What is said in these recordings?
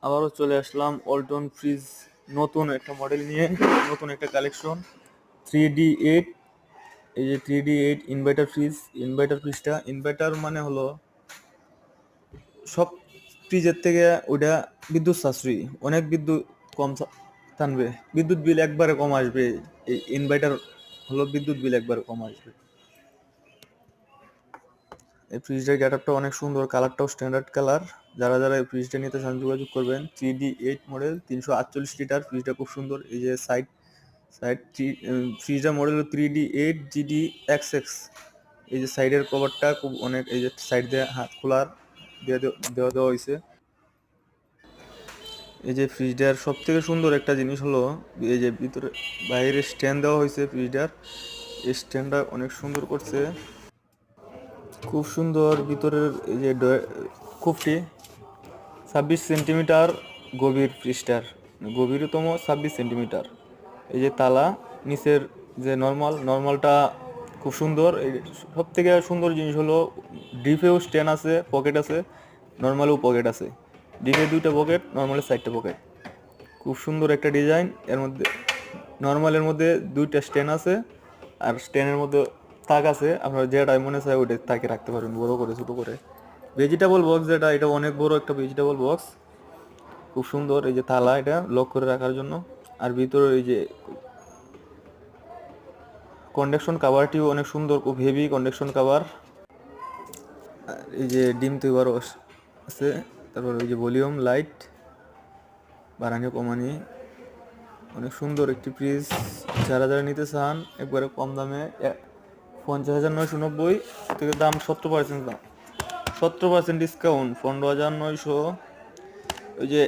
আবারও চলে আসলাম ওয়ালটন ফ্রিজ নতুন একটা মডেল নিয়ে, নতুন একটা কালেকশন 3D8। এই যে 3D8 ইনভার্টার ফ্রিজ। ইনভার্টার মানে হলো সব ফ্রিজের থেকে ওটা বিদ্যুৎ সাশ্রয়ী, অনেক বিদ্যুৎ কম টানবে, বিদ্যুৎ বিল একবারে কম আসবে। এই ইনভার্টার হলো বিদ্যুৎ বিল একবারে কম আসবে। এই ফ্রিজটার গেটআপটা অনেক সুন্দর, কালারটাও স্ট্যান্ডার্ড কালার। যারা যারা এই ফ্রিজটা নিতে চান যোগাযোগ করবেন। 3D8 model, 348 litre. ফ্রিজটা খুব সুন্দর। এই যে সাইড সাইড ফ্রিজটার মডেল 3D8 GD XX। এই যে সাইডের কভারটা খুব অনেক, এই যে সাইড দিয়ে হাত খোলার দেওয়া হয়েছে। এই যে ফ্রিজটার সব থেকে সুন্দর একটা জিনিস হলো এই যে ভিতরে বাইরে স্ট্যান্ড দেওয়া হয়েছে ফ্রিজটার। এই স্ট্যান্ডটা অনেক সুন্দর করছে, খুব সুন্দর। ভিতরের এই যে খুবটি 26 সেন্টিমিটার গভীর ফ্রিজটার, গভীরতম 26 সেন্টিমিটার। এই যে তালা নিচের যে নর্মালটা খুব সুন্দর। এই সব থেকে সুন্দর জিনিস হলো ডিপেও স্ট্যান্ড আছে, পকেট আছে, নর্মালেও পকেট আছে। ডিপে 2টা পকেট, নর্মালের 4টা পকেট। খুব সুন্দর একটা ডিজাইন। এর মধ্যে নর্মালের মধ্যে 2টা স্ট্যান্ড আছে, আর স্ট্যান্ডের মধ্যে তাক আছে। আপনার যেটা মনে চায় ওইটা তাকে রাখতে পারবেন, বড় করে ছোটো করে। ভেজিটেবল বক্স যেটা, এটা অনেক বড় একটা ভেজিটেবল বক্স, খুব সুন্দর। এই যে থালা, এটা লক করে রাখার জন্য। আর ভিতরে এই যে কন্ডাকশন কাভারটিও অনেক সুন্দর, খুব হেভি কন্ডাকশন কাভার। এই যে ডিম তৈবারও আছে। তারপর ওই যে ভলিউম লাইট বাড়ানি কমানি, অনেক সুন্দর একটি ফ্রিজ। যারা যারা নিতে চান একবারে কম দামে, 50,990 থেকে দাম 70% দাম, 70% ডিসকাউন্ট, 15,900। ওই যে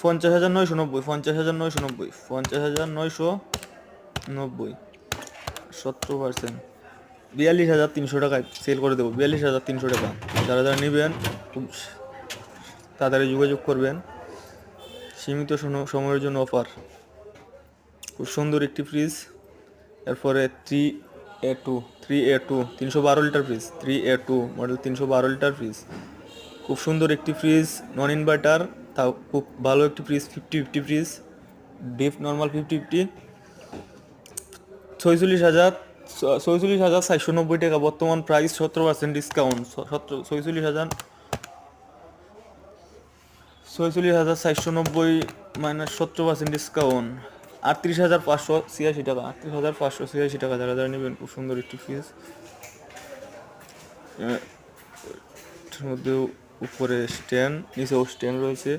50,990, 50,990, 50,990, 70%, 42,300 টাকায় সেল করে দেবো। 42,300 টাকা। যারা যারা নেবেন খুব তাড়াতাড়ি যোগাযোগ করবেন। সীমিত সময়ের জন্য অফার। খুব সুন্দর একটি ফ্রিজ। এরপরে 3A2 312 litre fridge. 3A2 model 312 litre fridge, খুব সুন্দর একটি ফ্রিজ। নন ইনভার্টার, তাও খুব ভালো একটি ফ্রিজ। 50-50 fridge, deep normal 50-50। 46,490 টাকা বর্তমান প্রাইস, 70% ডিসকাউন্ট। 46,490 মাইনাস 70% ডিসকাউন্ট, 38,586 টাকা। 38,586 টাকা। যারা যারা নেবেন, খুব সুন্দর একটি ফ্রিজ। এর মধ্যে উপরে স্ট্যান্ড, নিচেও স্ট্যান্ড রয়েছে।